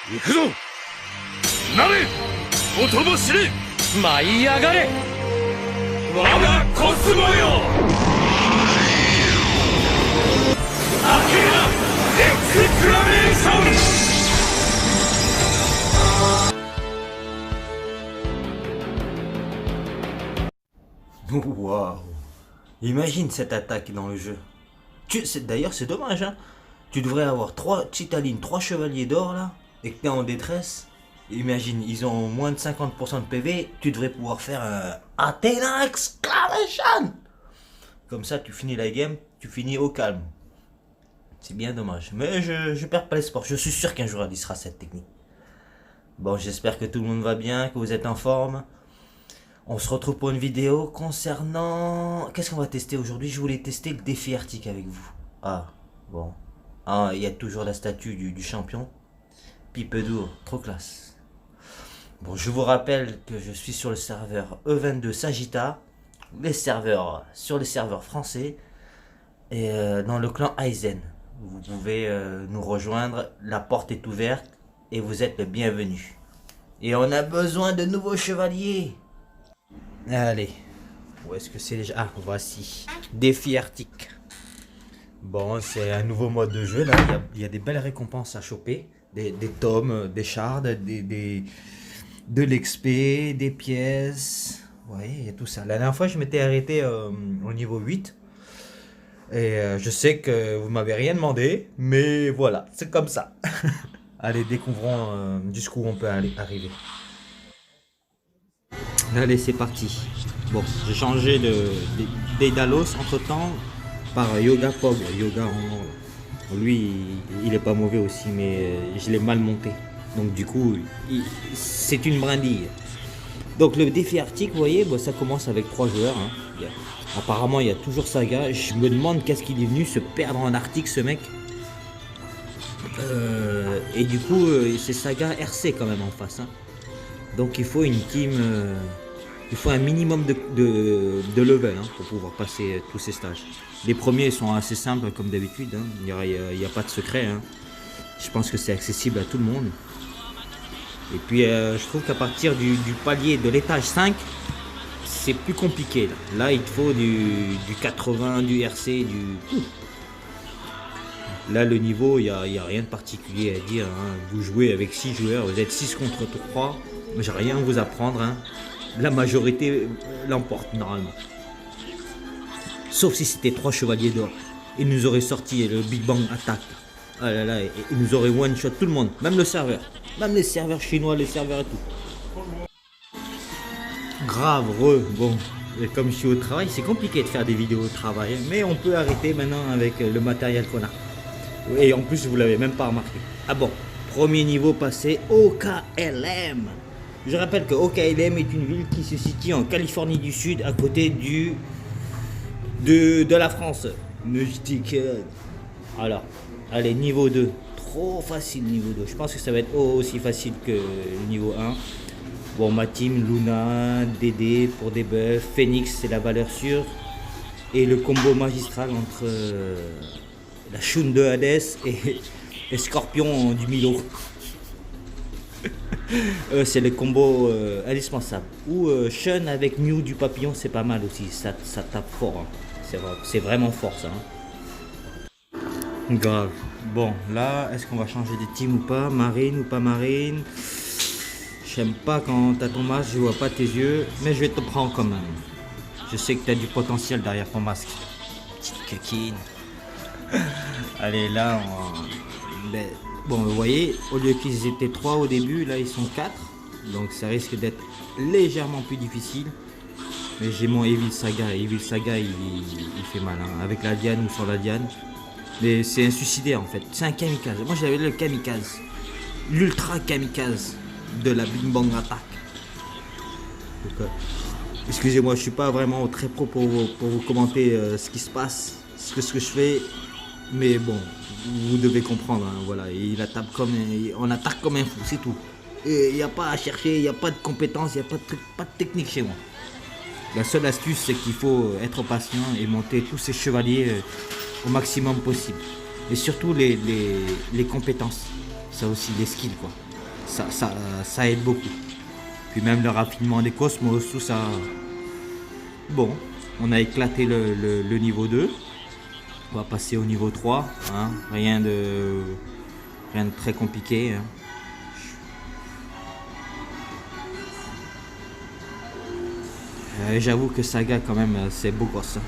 行くぞなれ音も知れ舞い上がれ我がコスモよアケナエクスクラメーションWaouh! Imagine cette attaque dans le jeu. D'ailleurs, c'est dommage, hein. Tu devrais avoir 3 Chitalines, 3 chevaliers d'or là, et que t'es en détresse. Imagine, ils ont moins de 50% de PV, tu devrais pouvoir faire un Athena Exclamation! Comme ça, tu finis la game, tu finis au calme. C'est bien dommage. Mais je perds pas l'espoir. Je suis sûr qu'un jour elle y sera cette technique. Bon, j'espère que tout le monde va bien, que vous êtes en forme. On se retrouve pour une vidéo concernant... Qu'est-ce qu'on va tester aujourd'hui? Je voulais tester le défi arctique avec vous. Ah, bon. Ah, il y a toujours la statue du champion. Pipedour, trop classe. Bon, je vous rappelle que je suis sur le serveur E22 Sagitta. Sur les serveurs français. Et dans le clan Aizen. Vous pouvez nous rejoindre. La porte est ouverte. Et vous êtes le bienvenu. Et on a besoin de nouveaux chevaliers. Allez, où est-ce que c'est déjà? Ah, voici. Défi arctique. Bon, c'est un nouveau mode de jeu. Là, il y a des belles récompenses à choper. Des tomes, des shards, de l'XP, des pièces. Ouais, il y a tout ça. La dernière fois, je m'étais arrêté au niveau 8. Et je sais que vous m'avez rien demandé. Mais voilà, c'est comme ça. Allez, découvrons jusqu'où on peut arriver. Allez, c'est parti. Bon, j'ai changé d'Aidalos entre temps par Yoga Pog. Yoga en lui, il est pas mauvais aussi, mais je l'ai mal monté. Donc du coup, c'est une brindille. Donc le défi arctique, vous voyez, bon, ça commence avec 3 joueurs. Hein. Apparemment, il y a toujours Saga. Je me demande qu'est-ce qu'il est venu se perdre en Arctique, ce mec. Et du coup, c'est Saga RC quand même en face. Hein. Donc il faut une team, il faut un minimum de level hein, pour pouvoir passer tous ces stages. Les premiers sont assez simples comme d'habitude, hein. Il n'y a pas de secret. Hein. Je pense que c'est accessible à tout le monde. Et puis je trouve qu'à partir du palier de l'étage 5, c'est plus compliqué. Là il te faut du 80, du RC, du... Là le niveau, il n'y a rien de particulier à dire. Hein. Vous jouez avec 6 joueurs, vous êtes 6 contre 3. J'ai rien à vous apprendre, hein. La majorité l'emporte normalement. Sauf si c'était 3 chevaliers d'or. Ils nous auraient sorti le Big Bang Attack. Ah là là, ils nous auraient one shot tout le monde, même le serveur. Même les serveurs chinois, les serveurs et tout. Grave, bon. Et comme je suis au travail, c'est compliqué de faire des vidéos au travail. Mais on peut arrêter maintenant avec le matériel qu'on a. Et en plus, vous l'avez même pas remarqué. Ah bon, premier niveau passé, OKLM. Je rappelle que OKLM est une ville qui se situe en Californie du Sud, à côté de la France. Alors, allez, niveau 2. Trop facile, niveau 2. Je pense que ça va être aussi facile que le niveau 1. Bon, ma team, Luna, Dédé pour des buffs, Phoenix, c'est la valeur sûre. Et le combo magistral entre la Shun de Hades et Scorpion du Milo. C'est le combo indispensable. Ou Shun avec Mew du papillon, c'est pas mal aussi. Ça tape fort. Hein. C'est vraiment fort ça. Hein. Grave. Bon, là, est-ce qu'on va changer de team ou pas? Marine ou pas marine? J'aime pas quand t'as ton masque, je vois pas tes yeux, mais je vais te prendre quand même. Je sais que t'as du potentiel derrière ton masque. Petite coquine. Allez, là, bon, vous voyez, au lieu qu'ils étaient 3 au début, là ils sont 4. Donc ça risque d'être légèrement plus difficile. Mais j'ai mon Evil Saga. Evil Saga, il fait mal, hein, avec la Diane ou sans la Diane. Mais c'est un suicidaire en fait. C'est un kamikaze. Moi j'avais le kamikaze. L'ultra kamikaze de la Big Bang Attack. Donc, excusez-moi, je suis pas vraiment très pro pour vous commenter ce qui se passe, ce que je fais. Mais bon, vous devez comprendre, hein, voilà, on attaque comme un fou, c'est tout. Il n'y a pas à chercher, il n'y a pas de compétences, il n'y a pas de technique chez moi. La seule astuce, c'est qu'il faut être patient et monter tous ces chevaliers au maximum possible. Et surtout les compétences, ça aussi, les skills quoi. ça aide beaucoup. Puis même le raffinement des cosmos, tout ça. Bon, on a éclaté le niveau 2. On va passer au niveau 3. Hein. Rien de très compliqué. Hein. J'avoue que Saga quand même c'est beau gosse. Hein.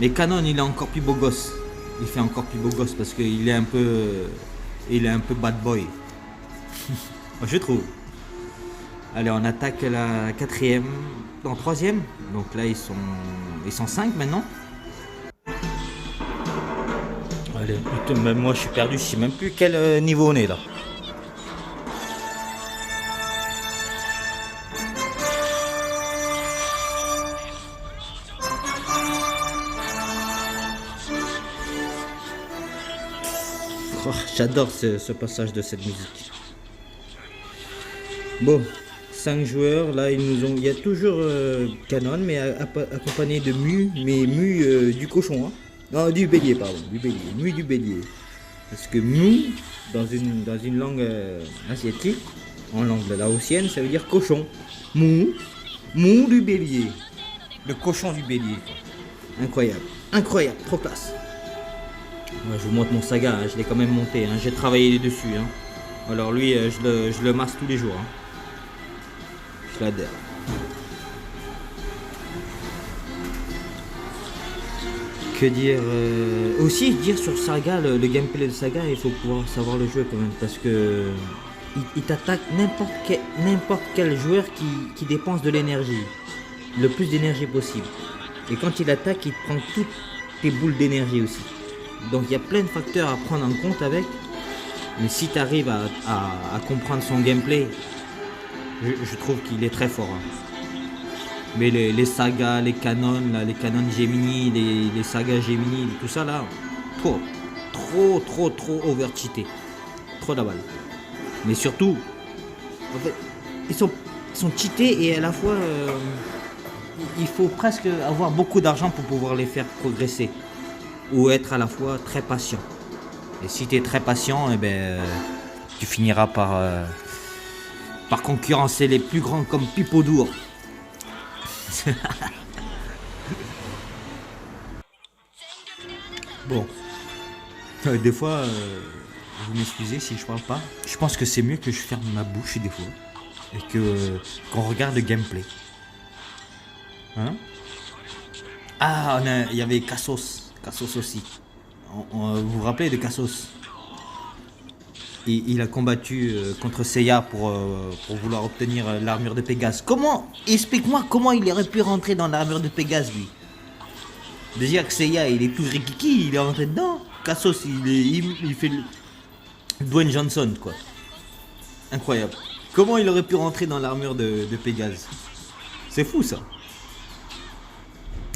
Mais Canon il est encore plus beau gosse. Il fait encore plus beau gosse parce qu'il est un peu bad boy. Je trouve. Allez, on attaque la quatrième, non troisième. Donc là ils sont 5 maintenant. Allez, putain, même moi je suis perdu, je sais même plus quel niveau on est là. Oh, j'adore ce passage de cette musique. Bon, 5 joueurs, là il y a toujours Canon, mais accompagné de Mu, mais Mu du cochon, hein. Non, du bélier, pardon, du bélier, Mu du bélier. Parce que Mu, dans une langue asiatique, en langue laotienne, ça veut dire cochon. Mu du bélier. Le cochon du bélier. Incroyable, incroyable, trop classe. Ouais, je vous montre mon Saga, hein, je l'ai quand même monté, hein, j'ai travaillé dessus. Hein. Alors lui, je le masse tous les jours. Hein. Je l'adhère. Que dire aussi dire sur Saga, le gameplay de Saga, il faut pouvoir savoir le jouer quand même, parce que il t'attaque n'importe quel joueur qui dépense de l'énergie, le plus d'énergie possible. Et quand il attaque, il prend toutes tes boules d'énergie aussi. Donc il y a plein de facteurs à prendre en compte avec. Mais si tu arrives à comprendre son gameplay, je trouve qu'il est très fort. Hein. Mais les sagas, les canons, là, les canons Gemini, les sagas Gemini, tout ça là, trop overcheaté. Trop la balle. Mais surtout, en fait, ils sont cheatés et à la fois, il faut presque avoir beaucoup d'argent pour pouvoir les faire progresser. Ou être à la fois très patient. Et si tu es très patient, eh ben, tu finiras par concurrencer les plus grands comme Pipodour. Bon. Des fois, vous m'excusez si je parle pas. Je pense que c'est mieux que je ferme ma bouche des fois. Et qu'on regarde le gameplay. Hein? Ah, il y avait Cassos aussi. Vous vous rappelez de Cassos? Il a combattu contre Seiya pour vouloir obtenir l'armure de Pégase. Explique-moi comment il aurait pu rentrer dans l'armure de Pégase, lui. Déjà que Seiya, il est tout rikiki, il est rentré dedans. Cassos, il fait Dwayne Johnson, quoi. Incroyable. Comment il aurait pu rentrer dans l'armure de Pégase? C'est fou, ça.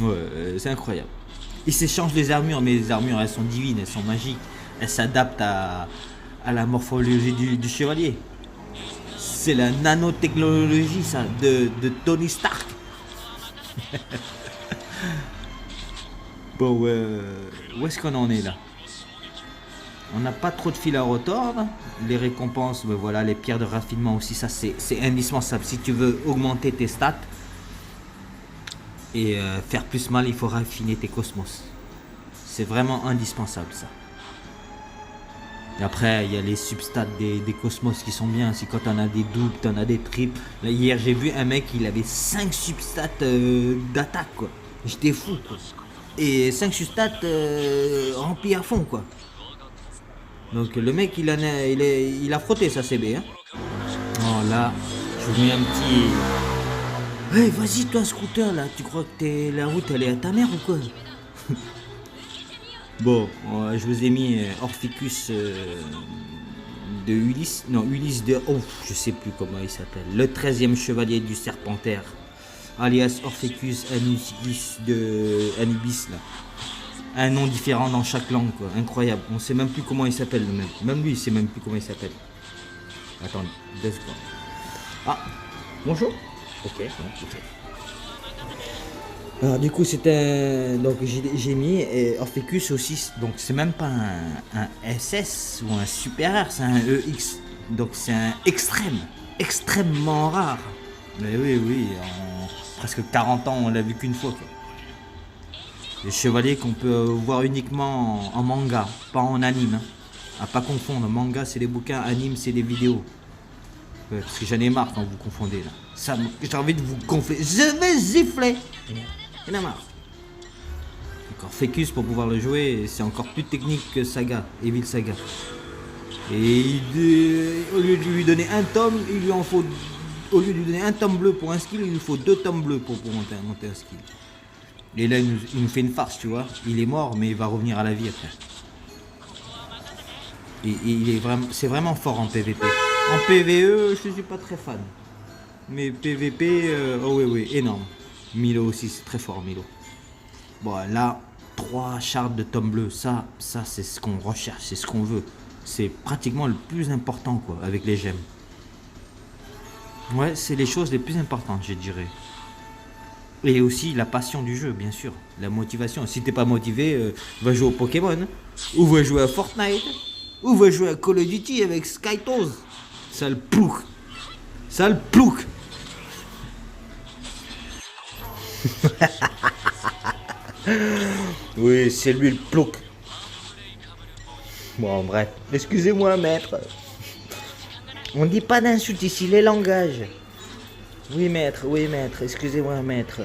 Ouais, c'est incroyable. Ils s'échangent les armures, mais les armures, elles sont divines, elles sont magiques. Elles s'adaptent à la morphologie du chevalier. C'est la nanotechnologie, ça, de Tony Stark. Bon, où est-ce qu'on en est là? On n'a pas trop de fil à retordre. Les récompenses, ben voilà, les pierres de raffinement aussi, ça c'est indispensable. Si tu veux augmenter tes stats et faire plus mal, il faut raffiner tes cosmos. C'est vraiment indispensable ça. Et après, il y a les substats des cosmos qui sont bien. Si quand on a des doubles, on a des triples. Là, hier, j'ai vu un mec, il avait 5 substats d'attaque, quoi. J'étais fou, quoi. Et 5 substats remplis à fond, quoi. Donc le mec, il a frotté sa CB, hein. Oh là, je vous mets un petit... Hey, vas-y, toi, scooter, là. Tu crois que la route, elle est à ta mère ou quoi? Bon, je vous ai mis Orpheus de Ulysse. Non, Ulysse de... Oh, je sais plus comment il s'appelle. Le 13e chevalier du Serpentaire. Alias Orpheus Anubis de Anubis, là. Un nom différent dans chaque langue, quoi. Incroyable. On sait même plus comment il s'appelle, le mec. Même lui, il sait même plus comment il s'appelle. Attendez, 2 secondes. Ah, bonjour. Ok, bon, ok. Alors du coup c'était donc j'ai mis Orpheus aussi, donc c'est même pas un SS ou un supérieur, c'est un EX. Donc c'est un extrêmement rare. Mais oui, en presque 40 ans, on l'a vu qu'une fois, quoi. Les chevaliers qu'on peut voir uniquement en manga, pas en anime. Hein. À pas confondre, manga c'est les bouquins, anime c'est les vidéos. Ouais, parce que j'en ai marre quand vous confondez là. Ça, j'ai envie de vous gonfler. Je vais gifler. Il en a marre. Encore Fécus pour pouvoir le jouer, c'est encore plus technique que Saga, Evil Saga. Et au lieu de lui donner un tome, il lui en faut. Au lieu de lui donner un tome bleu pour un skill, il lui faut 2 tomes bleus pour monter un skill. Et là, il nous fait une farce, tu vois. Il est mort, mais il va revenir à la vie après. Et c'est vraiment fort en PVP. En PVE, je suis pas très fan. Mais PVP, oh oui, énorme. Milo aussi, c'est très fort, Milo. Bon, là, 3 chardes de tome bleu, ça c'est ce qu'on recherche, c'est ce qu'on veut. C'est pratiquement le plus important, quoi, avec les gemmes. Ouais, c'est les choses les plus importantes, je dirais. Et aussi la passion du jeu, bien sûr. La motivation. Si t'es pas motivé, va jouer au Pokémon. Ou va jouer à Fortnite. Ou va jouer à Call of Duty avec Skytoz. Sale plouc. Sale plouc. Oui, c'est lui le plouc. Bon, bref. Excusez-moi, maître. On dit pas d'insultes ici, les langages. Oui, maître, excusez-moi, maître.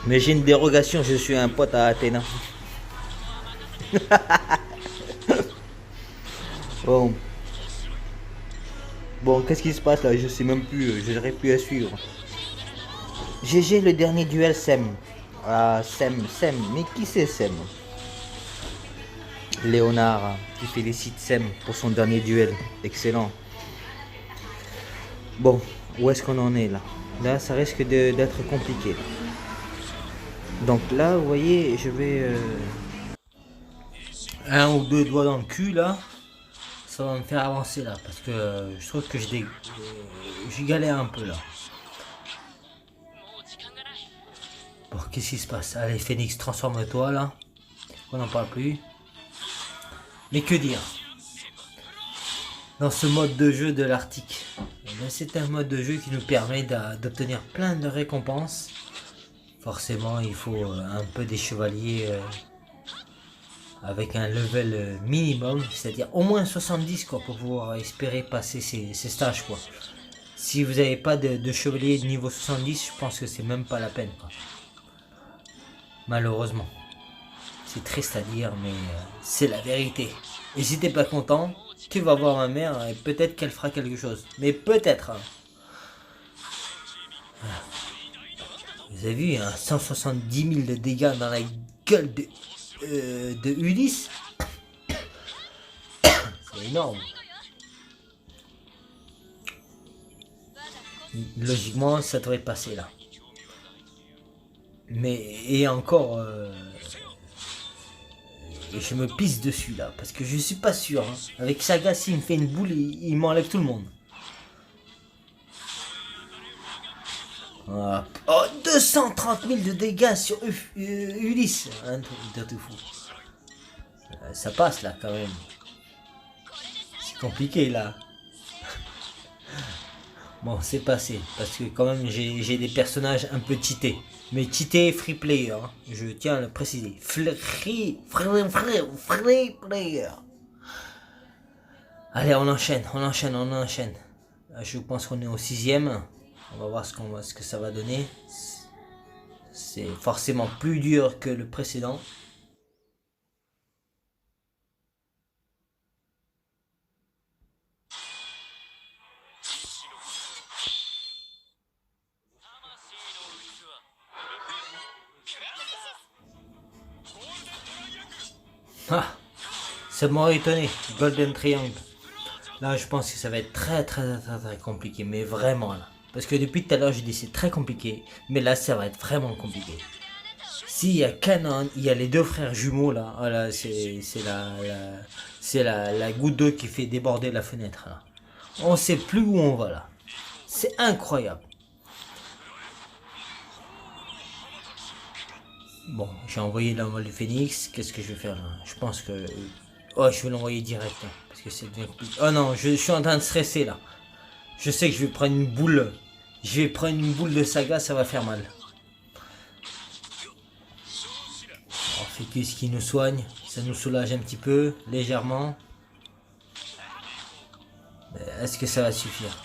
Mais j'ai une dérogation, je suis un pote à Athéna. Bon, qu'est-ce qui se passe là? Je sais même plus, je n'aurais plus à suivre. GG le dernier duel Sem. Ah, Sem, mais qui c'est Sem? Léonard qui félicite Sem pour son dernier duel. Excellent. Bon, où est-ce qu'on en est là? Là, ça risque d'être compliqué. Donc là, vous voyez, je vais... 1 ou 2 doigts dans le cul là. Ça va me faire avancer là. Parce que je trouve que je galère un peu là. Bon, qu'est-ce qui se passe? Allez, Phoenix, transforme-toi là. On n'en parle plus. Mais que dire? Dans ce mode de jeu de l'Arctique. C'est un mode de jeu qui nous permet d'obtenir plein de récompenses. Forcément, il faut un peu des chevaliers avec un level minimum, c'est-à-dire au moins 70 quoi, pour pouvoir espérer passer ces stages quoi. Si vous n'avez pas de chevalier de niveau 70, je pense que c'est même pas la peine quoi. Malheureusement. C'est triste à dire, mais c'est la vérité. Et si t'es pas content, tu vas voir ma mère et peut-être qu'elle fera quelque chose. Mais peut-être. Hein. Vous avez vu, hein, 170 000 de dégâts dans la gueule de Ulysse. C'est énorme. Logiquement, ça devrait passer là. Mais, et encore... je me pisse dessus là, parce que je suis pas sûr. Hein. Avec Saga, s'il me fait une boule, il m'enlève tout le monde. Ah. Oh, 230 000 de dégâts sur Ulysse. Un truc de tout fou. Ça passe là quand même. C'est compliqué là. Bon, c'est passé, parce que quand même j'ai des personnages un peu cheatés. Mais cheatés free player, hein. Je tiens à le préciser. Free player. Allez, on enchaîne. Là, je pense qu'on est au 6ème. On va voir ce que ça va donner. C'est forcément plus dur que le précédent. Ah, ça m'aurait étonné. Golden Triangle. Là, je pense que ça va être très compliqué. Mais vraiment là. Parce que depuis tout à l'heure, je dis c'est très compliqué. Mais là, ça va être vraiment compliqué. S'il y a Canon, il y a les 2 frères jumeaux là. Voilà, c'est la goutte d'eau qui fait déborder la fenêtre là. On sait plus où on va là. C'est incroyable. Bon, j'ai envoyé l'envol du Phoenix. Qu'est-ce que je vais faire là? Je pense que... Oh, je vais l'envoyer direct. Hein, parce que ça devient compliqué. Oh non, je suis en train de stresser là. Je sais que je vais prendre une boule. Je vais prendre une boule de saga, ça va faire mal. Alors, Fécus qui nous soigne. Ça nous soulage un petit peu, légèrement. Est-ce que ça va suffire?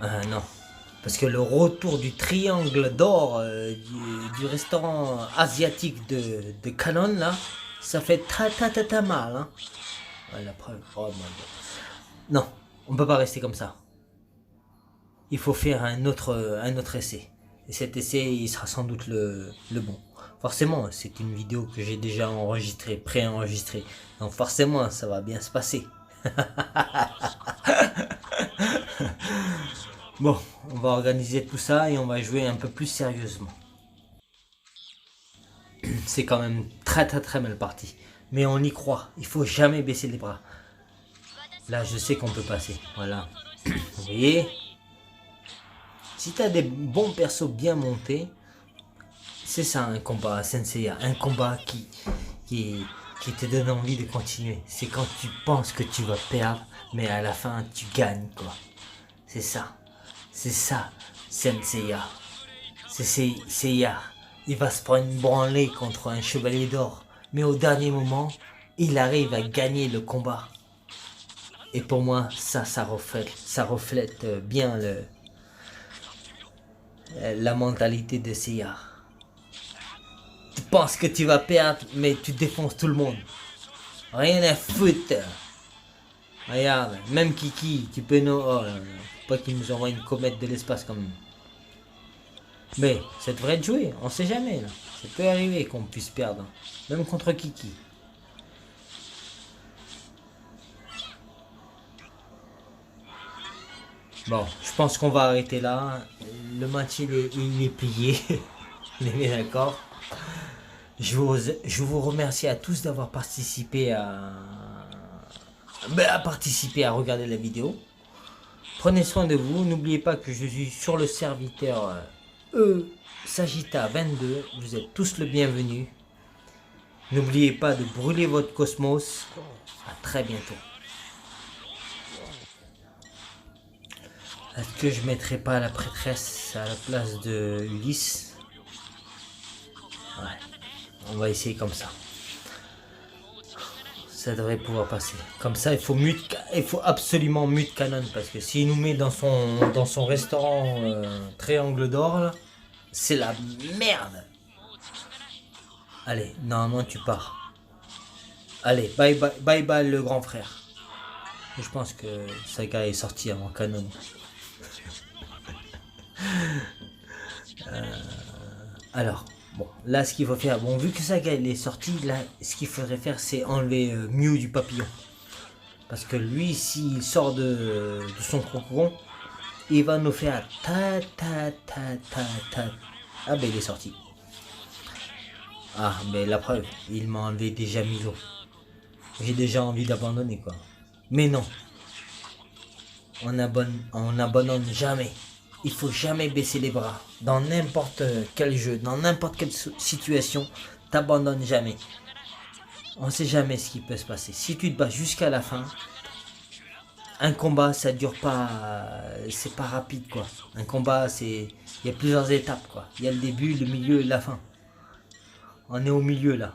Ah non. Parce que le retour du triangle d'or du restaurant asiatique de Canon là, ça fait ta mal. Hein. Ouais, la preuve. Oh, non, on peut pas rester comme ça. Il faut faire un autre essai. Et cet essai, il sera sans doute le bon. Forcément, c'est une vidéo que j'ai déjà enregistrée, pré-enregistrée. Donc forcément, ça va bien se passer. Bon, on va organiser tout ça et on va jouer un peu plus sérieusement. C'est quand même très mal parti. Mais on y croit, il faut jamais baisser les bras. Là, je sais qu'on peut passer, voilà. Vous voyez? Si tu as des bons persos bien montés, c'est ça un combat Senseiya. Un combat qui te donne envie de continuer. C'est quand tu penses que tu vas perdre, mais à la fin, tu gagnes, quoi. C'est ça. C'est ça, Senseiya. C'est Seiya. Il va se prendre une branlée contre un chevalier d'or. Mais au dernier moment, il arrive à gagner le combat. Et pour moi, ça reflète bien la mentalité de Seiya. Tu penses que tu vas perdre, mais tu défonces tout le monde. Rien à foutre. Regarde, même Kiki, tu peux nous... Oh là là. Pas qu'il nous envoie une comète de l'espace quand même. Mais ça devrait être joué, on sait jamais là. Ça peut arriver qu'on puisse perdre. Même contre Kiki. Bon, je pense qu'on va arrêter là. Le match il est plié. On est bien d'accord. Je vous remercie à tous d'avoir participé à regarder la vidéo. Prenez soin de vous, n'oubliez pas que je suis sur le serviteur Sagita22, vous êtes tous le bienvenu. N'oubliez pas de brûler votre cosmos, à très bientôt. Est-ce que je mettrai pas la prêtresse à la place de Ulysse? Ouais, on va essayer comme ça. Ça devrait pouvoir passer. Comme ça, il faut absolument mute Canon parce que s'il nous met dans son restaurant triangle d'or, c'est la merde. Allez, normalement tu pars. Allez, bye bye le grand frère. Je pense que Saga est sorti avant Canon. Alors. Bon, là, ce qu'il faut faire, bon, vu que Saga il est sorti, là, ce qu'il faudrait faire, c'est enlever Mew du papillon. Parce que lui, s'il sort de son cocon, il va nous faire ta. Ah, ben, il est sorti. Ah, ben, la preuve, il m'a enlevé déjà Milo. J'ai déjà envie d'abandonner, quoi. Mais non. On n'abandonne jamais. Il faut jamais baisser les bras. Dans n'importe quel jeu, dans n'importe quelle situation, t'abandonnes jamais. On sait jamais ce qui peut se passer. Si tu te bats jusqu'à la fin, un combat ça dure pas, c'est pas rapide quoi. Un combat il y a plusieurs étapes quoi. Il y a le début, le milieu et la fin. On est au milieu là.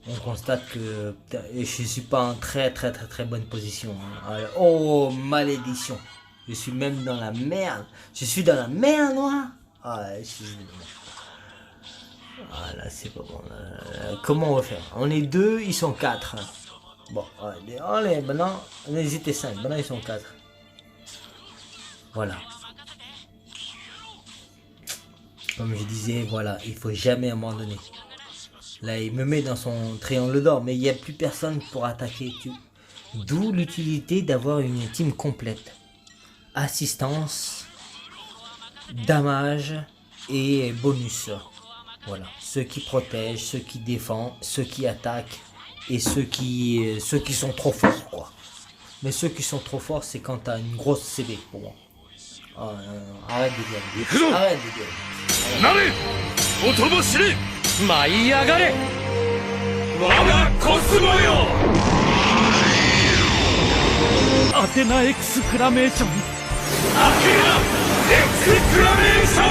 On constate que je suis pas en très bonne position. Hein. Oh malédiction. Je suis même dans la merde. Je suis dans la merde, moi. Ah, ah là, c'est pas bon. Comment on va faire? On est 2, ils sont 4. Bon, allez, maintenant, on était 5. Maintenant, ils sont 4. Voilà. Comme je disais, voilà, il faut jamais abandonner. Là, il me met dans son triangle d'or, mais il n'y a plus personne pour attaquer. D'où l'utilité d'avoir une team complète. Assistance, damage et bonus. Voilà, ceux qui protègent, ceux qui défendent, ceux qui attaquent et ceux qui sont trop forts quoi. Mais ceux qui sont trop forts, c'est quand t'as une grosse CD pour moi. Oh, arrête de gueuler. Arrête de gueuler. Nare! Otoboshiri! Maïagare! Waga Cosmo yo! アテナエクスクラメーションアテナエクスクラメーション